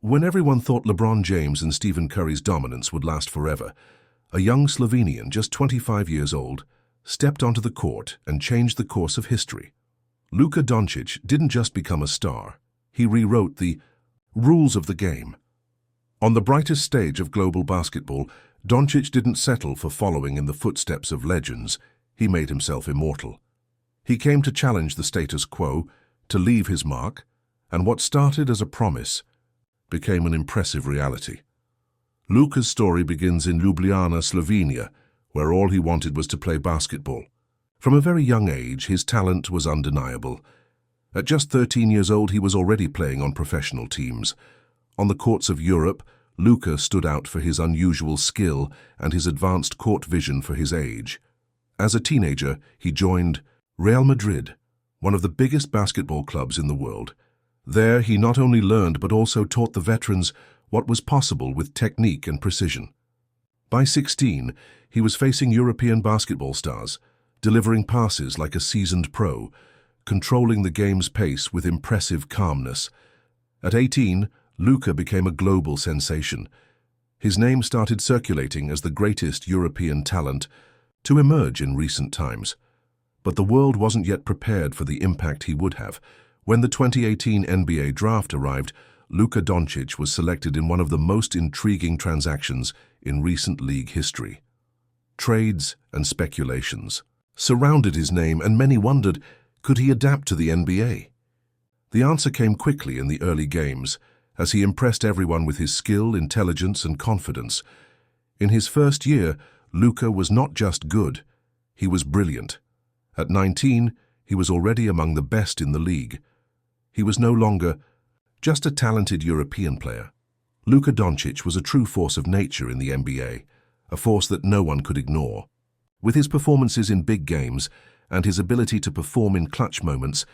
When everyone thought LeBron James and Stephen Curry's dominance would last forever, a young Slovenian, just 25 years old, stepped onto the court and changed the course of history. Luka Dončić didn't just become a star, he rewrote the rules of the game. On the brightest stage of global basketball, Dončić didn't settle for following in the footsteps of legends, he made himself immortal. He came to challenge the status quo, to leave his mark, and what started as a promise became an impressive reality. Luka's story begins in Ljubljana, Slovenia, where all he wanted was to play basketball. From a very young age, his talent was undeniable. At just 13 years old, he was already playing on professional teams. On the courts of Europe, Luka stood out for his unusual skill and his advanced court vision for his age. As a teenager, he joined Real Madrid, one of the biggest basketball clubs in the world. There, he not only learned but also taught the veterans what was possible with technique and precision. By 16, he was facing European basketball stars, delivering passes like a seasoned pro, controlling the game's pace with impressive calmness. At 18, Luka became a global sensation. His name started circulating as the greatest European talent to emerge in recent times. But the world wasn't yet prepared for the impact he would have. When the 2018 NBA draft arrived, Luka Dončić was selected in one of the most intriguing transactions in recent league history. Trades and speculations surrounded his name, and many wondered, could he adapt to the NBA? The answer came quickly in the early games, as he impressed everyone with his skill, intelligence, and confidence. In his first year, Luka was not just good, he was brilliant. At 19, he was already among the best in the league. He was no longer just a talented European player. Luka Dončić was a true force of nature in the NBA, a force that no one could ignore. With his performances in big games and his ability to perform in clutch moments,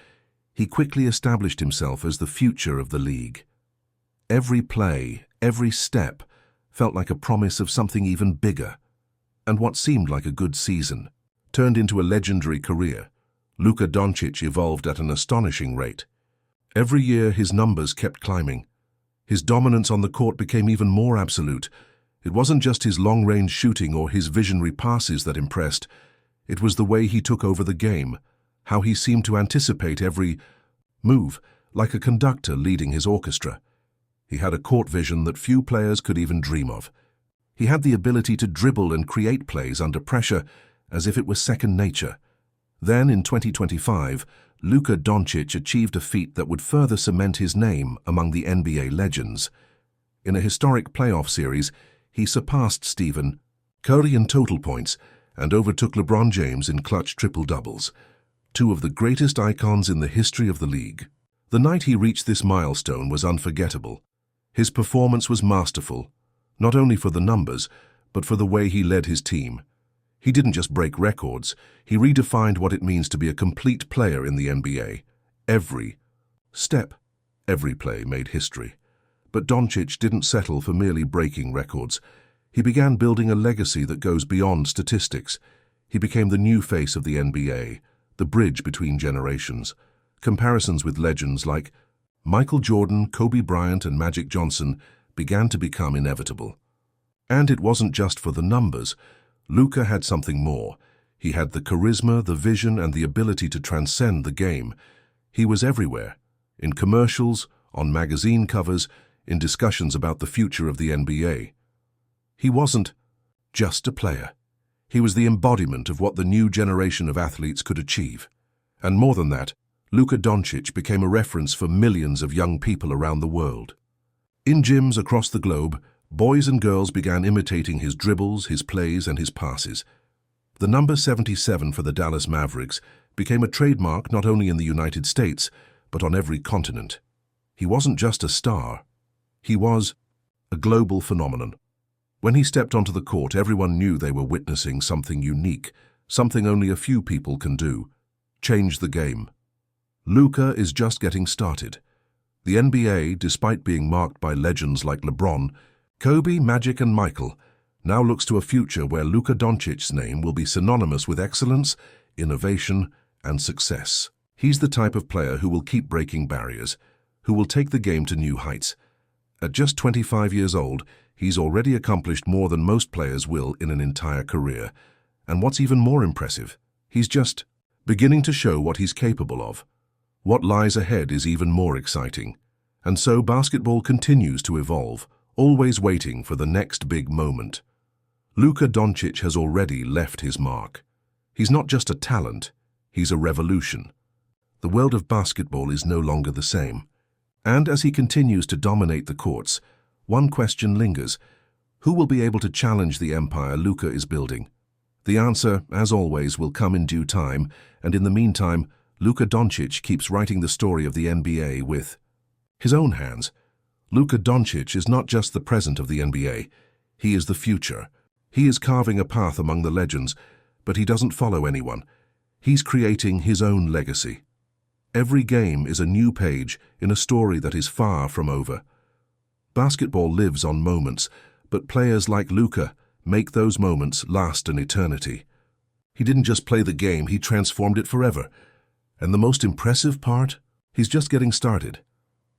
he quickly established himself as the future of the league. Every play, every step, felt like a promise of something even bigger. And what seemed like a good season turned into a legendary career. Luka Dončić evolved at an astonishing rate. Every year, his numbers kept climbing. His dominance on the court became even more absolute. It wasn't just his long-range shooting or his visionary passes that impressed. It was the way he took over the game, how he seemed to anticipate every move, like a conductor leading his orchestra. He had a court vision that few players could even dream of. He had the ability to dribble and create plays under pressure, as if it was second nature. Then, in 2025, Luka Dončić achieved a feat that would further cement his name among the NBA legends. In a historic playoff series, he surpassed Stephen Curry in total points and overtook LeBron James in clutch triple-doubles, two of the greatest icons in the history of the league. The night he reached this milestone was unforgettable. His performance was masterful, not only for the numbers, but for the way he led his team. He didn't just break records, he redefined what it means to be a complete player in the NBA. Every step, every play made history. But Dončić didn't settle for merely breaking records. He began building a legacy that goes beyond statistics. He became the new face of the NBA, the bridge between generations. Comparisons with legends like Michael Jordan, Kobe Bryant, and Magic Johnson began to become inevitable. And it wasn't just for the numbers. Luka had something more. He had the charisma, the vision, and the ability to transcend the game. He was everywhere, in commercials, on magazine covers, in discussions about the future of the NBA. He wasn't just a player. He was the embodiment of what the new generation of athletes could achieve. And more than that, Luka Dončić became a reference for millions of young people around the world. In gyms across the globe, boys and girls began imitating his dribbles, his plays, and his passes. The number 77 for the Dallas Mavericks became a trademark not only in the United States, but on every continent. He wasn't just a star. He was a global phenomenon. When he stepped onto the court, everyone knew they were witnessing something unique, something only a few people can do: change the game. Luka is just getting started. The NBA, despite being marked by legends like LeBron, Kobe, Magic, and Michael, now looks to a future where Luka Dončić's name will be synonymous with excellence, innovation, and success. He's the type of player who will keep breaking barriers, who will take the game to new heights. At just 25 years old, he's already accomplished more than most players will in an entire career. And what's even more impressive, he's just beginning to show what he's capable of. What lies ahead is even more exciting. And so basketball continues to evolve, always waiting for the next big moment. Luka Dončić has already left his mark. He's not just a talent, he's a revolution. The world of basketball is no longer the same. And as he continues to dominate the courts, one question lingers. Who will be able to challenge the empire Luka is building? The answer, as always, will come in due time, and in the meantime, Luka Dončić keeps writing the story of the NBA with his own hands. Luka Dončić is not just the present of the NBA, he is the future. He is carving a path among the legends, but he doesn't follow anyone. He's creating his own legacy. Every game is a new page in a story that is far from over. Basketball lives on moments, but players like Luka make those moments last an eternity. He didn't just play the game, he transformed it forever. And the most impressive part? He's just getting started.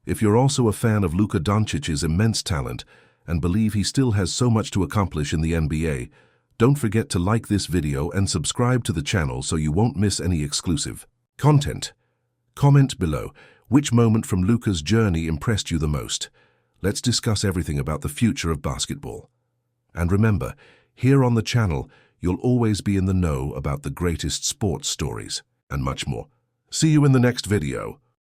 If you're also a fan of Luka Dončić's immense talent and believe he still has so much to accomplish in the NBA, don't forget to like this video and subscribe to the channel so you won't miss any exclusive content. Comment below, which moment from Luka's journey impressed you the most? Let's discuss everything about the future of basketball. And remember, here on the channel, you'll always be in the know about the greatest sports stories and much more. See you in the next video.